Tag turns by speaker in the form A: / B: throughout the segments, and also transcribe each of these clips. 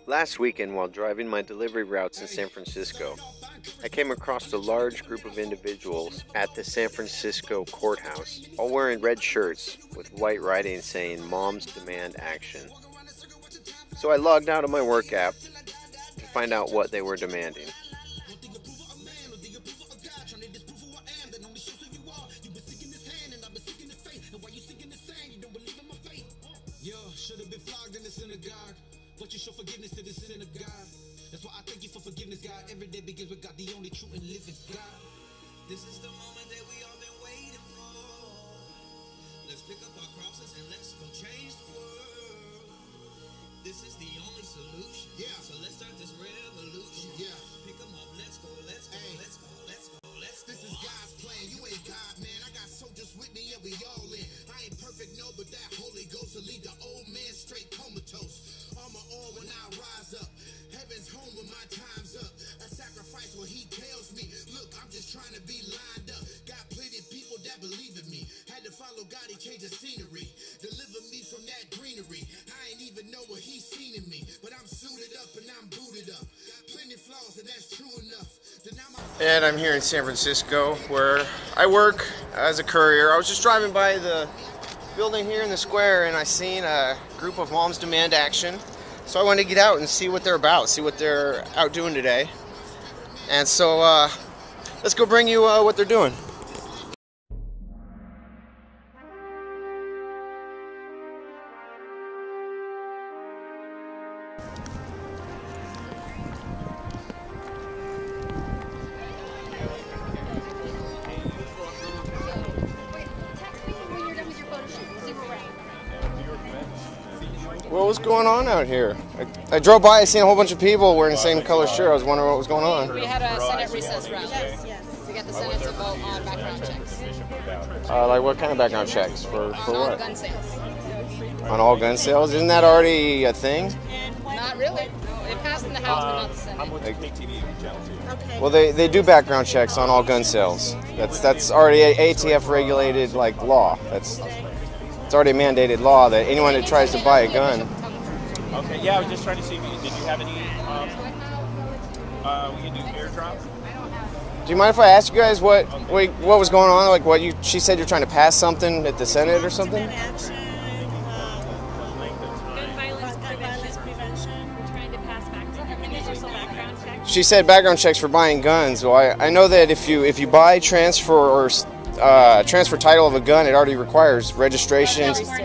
A: Last weekend, while driving my delivery routes in San Francisco, I came across a large group of individuals at the San Francisco courthouse, all wearing red shirts with white writing saying "Moms Demand Action." So I logged out of my work app to find out what they were demanding.
B: But you show forgiveness to the sin of God. That's why I thank you for forgiveness, God. Every day begins with God, the only true and living God. This is the moment that we all been waiting for. Let's pick up our crosses and let's go change the world. This is the only solution. Yeah. So let's start this revolution. Yeah. Pick them up, let's go, let's go, hey. Let's go, let's go, let's go. This is God's plan. You ain't God, man. I got soldiers with me and we all in. I ain't perfect, no, but that Holy Ghost will lead the old man straight comatose. Armor on when I rise up. Heaven's home when my time's up. A sacrifice when he tells me, look, I'm just trying to be lined up. Got plenty of people that believe in me. Had to follow God, he changed the scenery. Deliver me from that greenery. I ain't even know what he's seen in me. But I'm suited up and I'm booted up. Plenty of flaws and that's true enough.
C: And I'm here in San Francisco where I work as a courier. I was just driving by the building here in the square and I seen a group of Moms Demand Action. So I wanted to get out and see what they're about, see what they're out doing today. And so let's go bring you what they're doing. What was going on out here? I drove by, I seen a whole bunch of people wearing the same color shirt. I was wondering what was going on.
D: We had a Senate recess round. Yes. We got the Senate to vote on background checks.
C: Like what kind of background checks? For what?
D: On gun sales.
C: On all gun sales? Isn't that already a thing?
D: Not really. It passed in the House, but not the Senate.
C: Well, they do background checks on all gun sales. That's already a ATF regulated law. It's already a mandated law that anyone that tries to buy a gun.
E: Okay, yeah, I was just trying to see, did you have any, we can do airdrop?
C: Do you mind if I ask you guys what was going on? She said you're trying to pass something at the Senate or something?
F: Gun violence prevention. We're trying to pass universal background checks.
C: She said background checks for buying guns. Well, I know that if you buy, transfer, or transfer title of a gun, it already requires registrations.
F: Not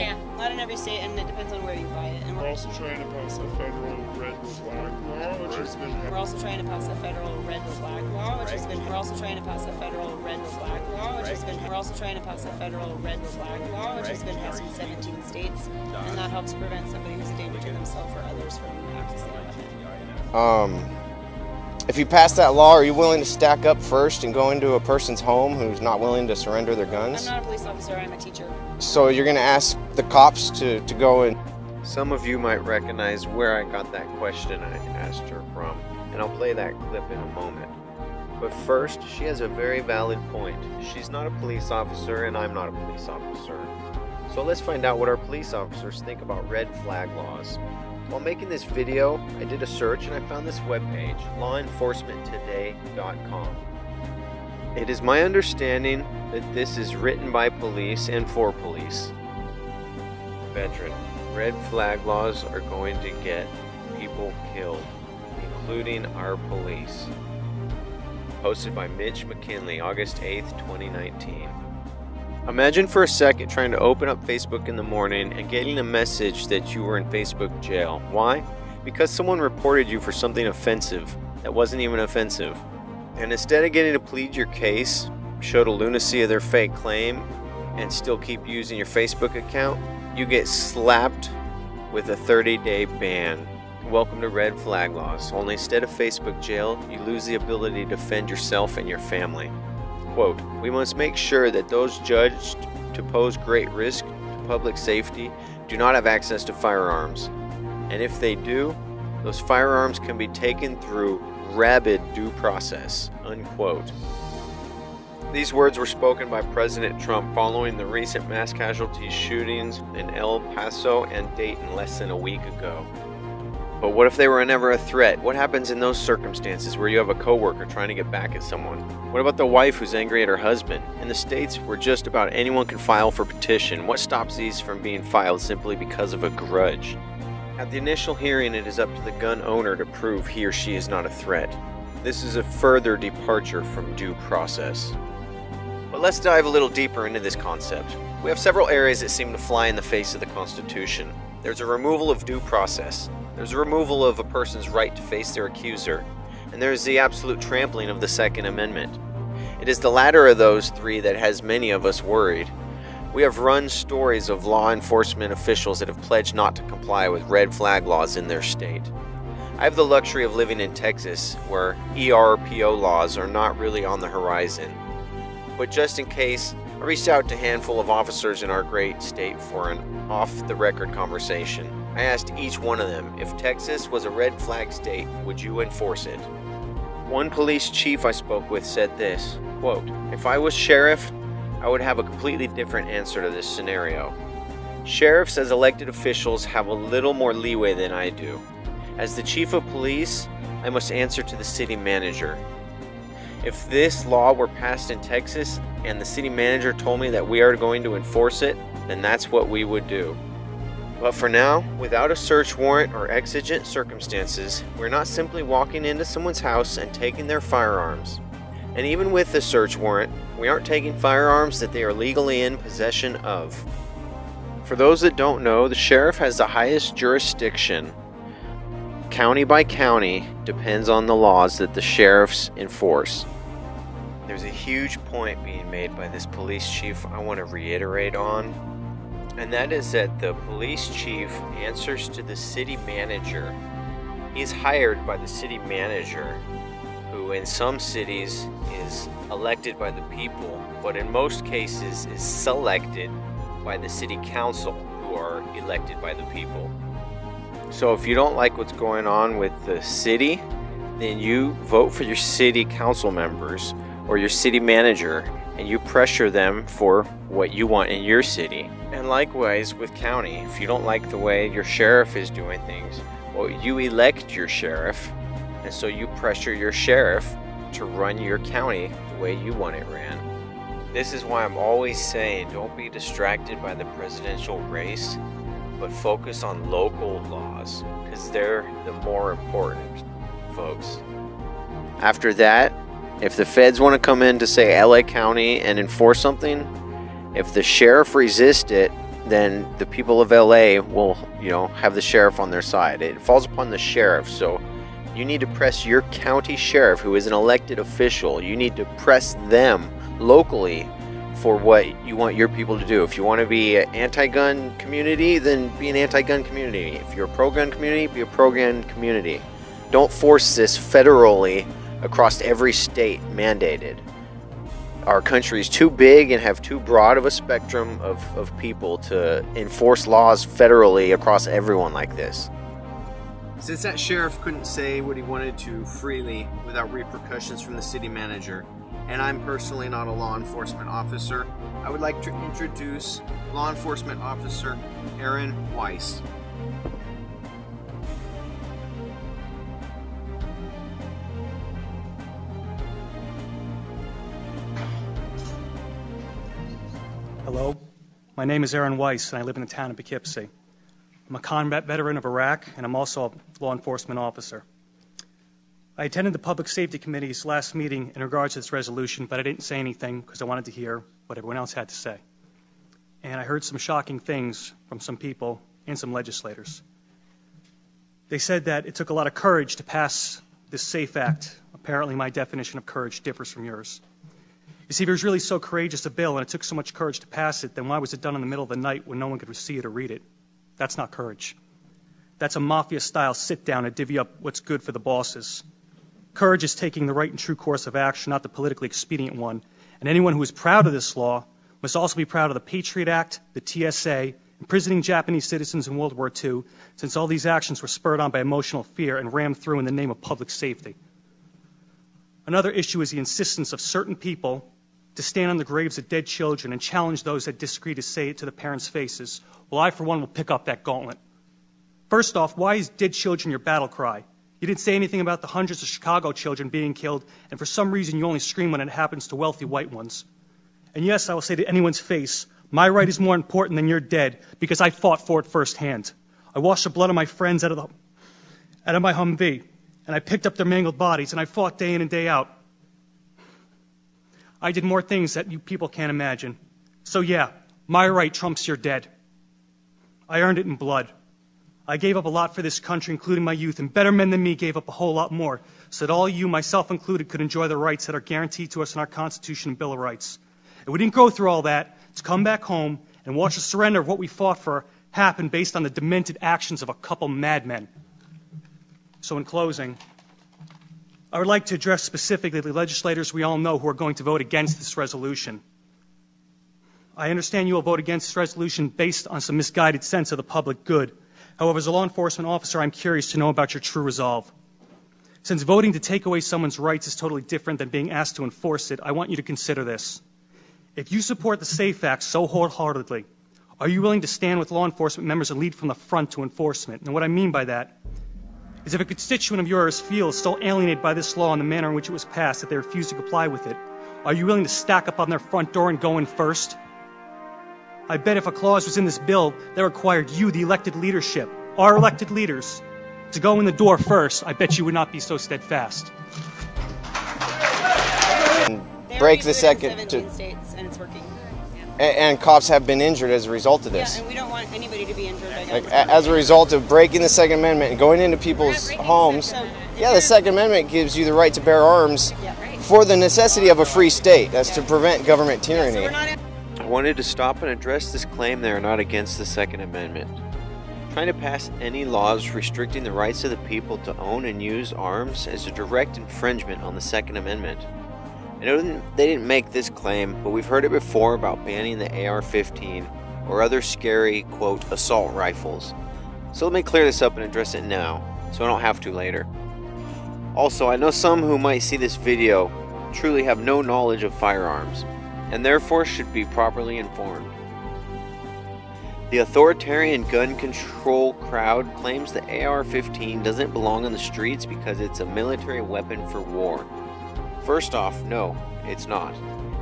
F: in every state, and it depends on where you buy it. And
G: we're also trying to pass a federal red flag law, which has been.
F: We're also trying to pass a federal red flag law, which has been. We're also trying to pass a federal red flag law, which has been. We're also trying to pass a federal red flag law, which has been passed in 17 states, and that helps prevent somebody who's a danger to themselves or others from accessing a weapon.
C: If you pass that law, are you willing to stack up first and go into a person's home who's not willing to surrender their guns?
F: I'm not a police officer, I'm a teacher.
C: So you're going to ask the cops to go in?
A: Some of you might recognize where I got that question I asked her from, and I'll play that clip in a moment. But first, she has a very valid point. She's not a police officer, and I'm not a police officer. So let's find out what our police officers think about red flag laws. While making this video, I did a search and I found this webpage, lawenforcementtoday.com. It is my understanding that this is written by police and for police. Veteran, red flag laws are going to get people killed, including our police. Posted by Mitch McKinley, August 8th, 2019. Imagine for a second trying to open up Facebook in the morning and getting a message that you were in Facebook jail. Why? Because someone reported you for something offensive that wasn't even offensive. And instead of getting to plead your case, show the lunacy of their fake claim, and still keep using your Facebook account, you get slapped with a 30-day ban. Welcome to red flag laws. Only instead of Facebook jail, you lose the ability to defend yourself and your family. Quote, we must make sure that those judged to pose great risk to public safety do not have access to firearms. And if they do, those firearms can be taken through rabid due process. Unquote. These words were spoken by President Trump following the recent mass casualty shootings in El Paso and Dayton less than a week ago. But what if they were never a threat? What happens in those circumstances where you have a coworker trying to get back at someone? What about the wife who's angry at her husband? In the States, where just about anyone can file for petition, what stops these from being filed simply because of a grudge? At the initial hearing, it is up to the gun owner to prove he or she is not a threat. This is a further departure from due process. But let's dive a little deeper into this concept. We have several areas that seem to fly in the face of the Constitution. There's a removal of due process. There's a removal of a person's right to face their accuser. And there's the absolute trampling of the Second Amendment. It is the latter of those three that has many of us worried. We have run stories of law enforcement officials that have pledged not to comply with red flag laws in their state. I have the luxury of living in Texas, where ERPO laws are not really on the horizon. But just in case, I reached out to a handful of officers in our great state for an off-the-record conversation. I asked each one of them, if Texas was a red flag state, would you enforce it? One police chief I spoke with said this, quote, "If I was sheriff, I would have a completely different answer to this scenario. Sheriffs as elected officials have a little more leeway than I do. As the chief of police, I must answer to the city manager. If this law were passed in Texas and the city manager told me that we are going to enforce it, then that's what we would do. But for now, without a search warrant or exigent circumstances, we're not simply walking into someone's house and taking their firearms. And even with a search warrant, we aren't taking firearms that they are legally in possession of. For those that don't know, the sheriff has the highest jurisdiction. County by county depends on the laws that the sheriffs enforce. There's a huge point being made by this police chief I want to reiterate on, and that is that the police chief answers to the city manager. He's hired by the city manager, who in some cities is elected by the people, but in most cases is selected by the city council, who are elected by the people. So if you don't like what's going on with the city, then you vote for your city council members or your city manager, and you pressure them for what you want in your city. And likewise with county, if you don't like the way your sheriff is doing things, well, you elect your sheriff, and so you pressure your sheriff to run your county the way you want it ran. This is why I'm always saying, don't be distracted by the presidential race, but focus on local laws, because they're the more important, folks. After that, if the feds want to come in to say LA County and enforce something, if the sheriff resists it, then the people of LA will, have the sheriff on their side. It falls upon the sheriff, so you need to press your county sheriff, who is an elected official. You need to press them locally for what you want your people to do. If you want to be an anti-gun community, then be an anti-gun community. If you're a pro-gun community, be a pro-gun community. Don't force this federally across every state mandated. Our country is too big and have too broad of a spectrum of people to enforce laws federally across everyone like this. Since that sheriff couldn't say what he wanted to freely without repercussions from the city manager, and I'm personally not a law enforcement officer, I would like to introduce Law Enforcement Officer Aaron Weiss.
H: Hello, my name is Aaron Weiss, and I live in the town of Poughkeepsie. I'm a combat veteran of Iraq, and I'm also a law enforcement officer. I attended the Public Safety Committee's last meeting in regards to this resolution, but I didn't say anything because I wanted to hear what everyone else had to say. And I heard some shocking things from some people and some legislators. They said that it took a lot of courage to pass this SAFE Act. Apparently my definition of courage differs from yours. You see, if it was really so courageous a bill and it took so much courage to pass it, then why was it done in the middle of the night when no one could see it or read it? That's not courage. That's a mafia-style sit-down to divvy up what's good for the bosses. Courage is taking the right and true course of action, not the politically expedient one. And anyone who is proud of this law must also be proud of the Patriot Act, the TSA, imprisoning Japanese citizens in World War II, since all these actions were spurred on by emotional fear and rammed through in the name of public safety. Another issue is the insistence of certain people to stand on the graves of dead children and challenge those that disagree to say it to the parents' faces. Well, I, for one, will pick up that gauntlet. First off, why is dead children your battle cry? You didn't say anything about the hundreds of Chicago children being killed, and for some reason you only scream when it happens to wealthy white ones. And yes, I will say to anyone's face, my right is more important than your dead, because I fought for it firsthand. I washed the blood of my friends out of my Humvee, and I picked up their mangled bodies, and I fought day in and day out. I did more things that you people can't imagine. So yeah, my right trumps your dead. I earned it in blood. I gave up a lot for this country, including my youth, and better men than me gave up a whole lot more, so that all you, myself included, could enjoy the rights that are guaranteed to us in our Constitution and Bill of Rights. And we didn't go through all that to come back home and watch the surrender of what we fought for happen based on the demented actions of a couple madmen. So in closing, I would like to address specifically the legislators we all know who are going to vote against this resolution. I understand you will vote against this resolution based on some misguided sense of the public good. However, as a law enforcement officer, I'm curious to know about your true resolve. Since voting to take away someone's rights is totally different than being asked to enforce it, I want you to consider this. If you support the SAFE Act so wholeheartedly, are you willing to stand with law enforcement members and lead from the front to enforcement? And what I mean by that is if a constituent of yours feels so alienated by this law and the manner in which it was passed that they refuse to comply with it, are you willing to stack up on their front door and go in first? I bet if a clause was in this bill that required you, the elected leadership, our elected leaders, to go in the door first, I bet you would not be so steadfast.
C: Break the second
F: in 17 states, and it's working.
C: And cops have been injured as a result of this.
F: Yeah, and we don't want anybody to be injured by guns.
C: As a result of breaking the Second Amendment and going into people's homes, the Second Amendment gives you the right to bear arms for the necessity of a free state. That's to prevent government tyranny.
A: I wanted to stop and address this claim they are not against the Second Amendment. Trying to pass any laws restricting the rights of the people to own and use arms is a direct infringement on the Second Amendment. I know they didn't make this claim, but we've heard it before about banning the AR-15 or other scary, quote, assault rifles. So let me clear this up and address it now, so I don't have to later. Also, I know some who might see this video truly have no knowledge of firearms, and therefore should be properly informed. The authoritarian gun control crowd claims the AR-15 doesn't belong on the streets because it's a military weapon for war. First off, no, it's not.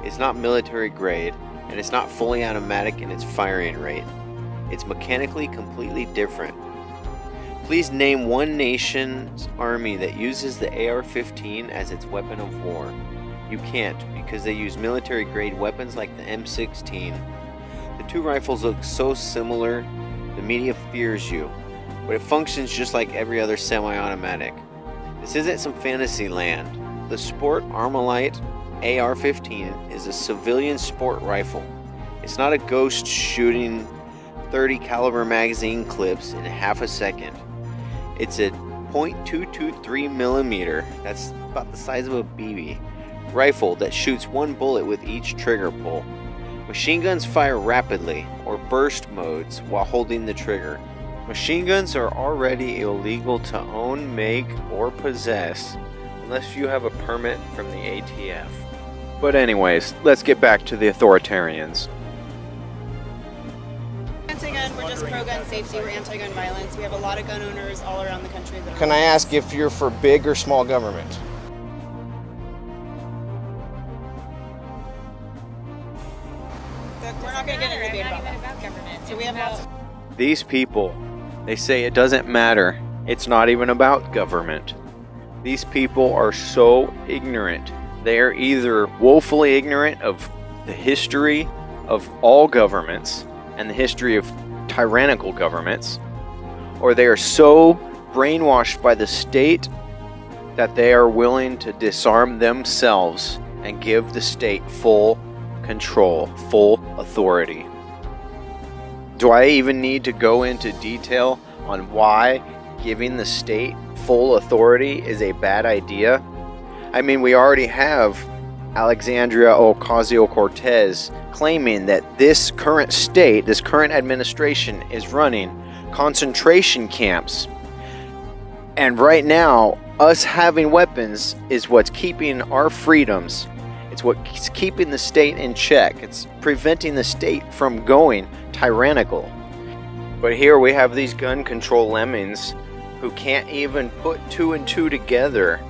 A: It's not military grade, and it's not fully automatic in its firing rate. It's mechanically completely different. Please name one nation's army that uses the AR-15 as its weapon of war. You can't, because they use military grade weapons like the M16. The two rifles look so similar, the media fears you, but it functions just like every other semi-automatic. This isn't some fantasy land. The Sport Armalite AR-15 is a civilian sport rifle. It's not a ghost shooting 30 caliber magazine clips in half a second. It's a .223 millimeter, that's about the size of a BB, rifle that shoots one bullet with each trigger pull. Machine guns fire rapidly, or burst modes, while holding the trigger. Machine guns are already illegal to own, make, or possess, unless you have a permit from the ATF. But anyways, let's get back to the authoritarians.
F: Anti-gun, we're just pro-gun safety, we're anti-gun violence. We have a lot of gun owners all around the country that are...
C: Can I ask if you're for big or small government?
F: We're not going to get into a debate about that. So we have lots of...
A: These people, they say it doesn't matter. It's not even about government. These people are so ignorant. They are either woefully ignorant of the history of all governments and the history of tyrannical governments, or they are so brainwashed by the state that they are willing to disarm themselves and give the state full control, full authority. Do I even need to go into detail on why giving the state full authority is a bad idea? I mean, we already have Alexandria Ocasio-Cortez claiming that this current state, this current administration is running concentration camps. And right now, us having weapons is what's keeping our freedoms. It's what's keeping the state in check. It's preventing the state from going tyrannical. But here we have these gun control lemmings who can't even put two and two together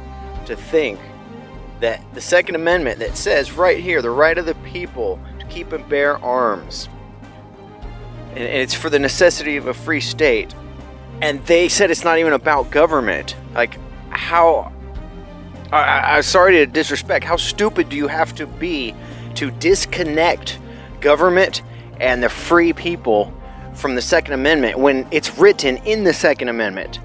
A: to think that the Second Amendment that says right here, the right of the people to keep and bear arms, and it's for the necessity of a free state, and they said it's not even about government. Like, how, I'm sorry to disrespect, how stupid do you have to be to disconnect government and the free people from the Second Amendment when it's written in the Second Amendment?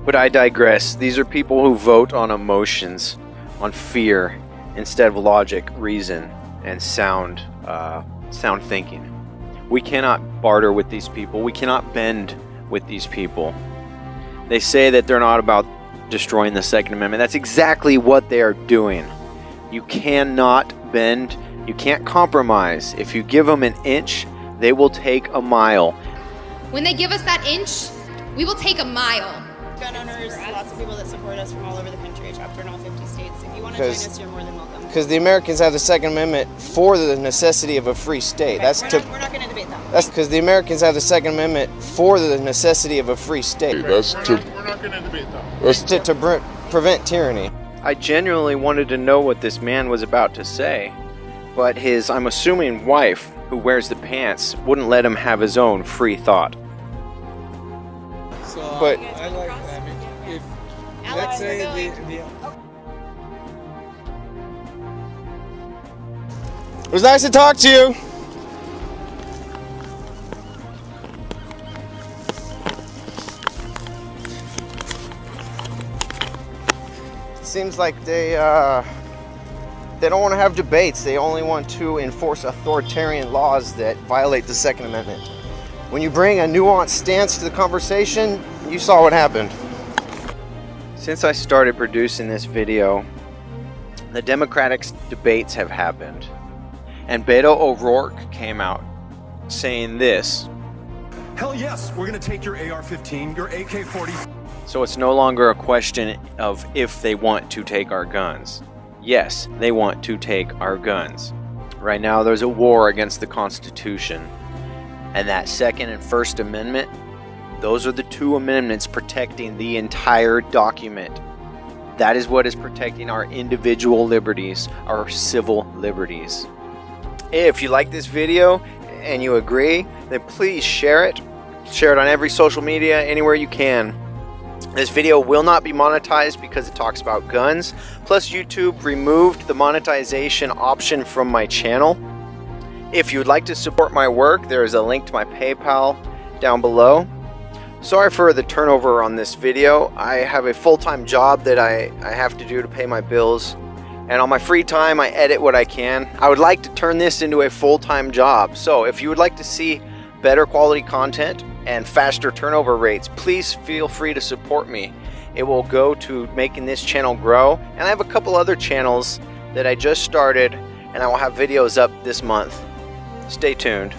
A: But I digress. These are people who vote on emotions, on fear, instead of logic, reason, and sound thinking. We cannot barter with these people. We cannot bend with these people. They say that they're not about destroying the Second Amendment. That's exactly what they are doing. You cannot bend. You can't compromise. If you give them an inch, they will take a mile.
I: When they give us that inch, we will take a mile.
F: Gun owners, lots of people that support us from all over the country, chapter in all 50 states. If you want to join us, you're more than welcome.
C: Because the Americans have the Second Amendment for the necessity of a free state.
F: Okay, we're not going to debate that.
C: That's because the Americans have the Second Amendment for the necessity of a free state.
G: We're not going to debate that.
C: That's to prevent tyranny.
A: I genuinely wanted to know what this man was about to say, but his, I'm assuming, wife, who wears the pants, wouldn't let him have his own free thought.
J: So,
C: but
J: I like that. If, let's say
C: it was nice to talk to you. Seems like they don't want to have debates. They only want to enforce authoritarian laws that violate the Second Amendment. When you bring a nuanced stance to the conversation, you saw what happened.
A: Since I started producing this video, the Democratic debates have happened, and Beto O'Rourke came out saying this:
K: hell yes, we're going to take your AR-15, your AK-40.
A: So it's no longer a question of if they want to take our guns. Yes, they want to take our guns. Right now there's a war against the Constitution, and that Second and First Amendment, those are the two amendments protecting the entire document. That is what is protecting our individual liberties, our civil liberties. If you like this video and you agree, then please share it. Share it on every social media, anywhere you can. This video will not be monetized because it talks about guns. Plus, YouTube removed the monetization option from my channel. If you would like to support my work, there is a link to my PayPal down below. Sorry for the turnover on this video. I have a full-time job that I have to do to pay my bills. And on my free time, I edit what I can. I would like to turn this into a full-time job. So if you would like to see better quality content and faster turnover rates, please feel free to support me. It will go to making this channel grow. And I have a couple other channels that I just started, and I will have videos up this month. Stay tuned.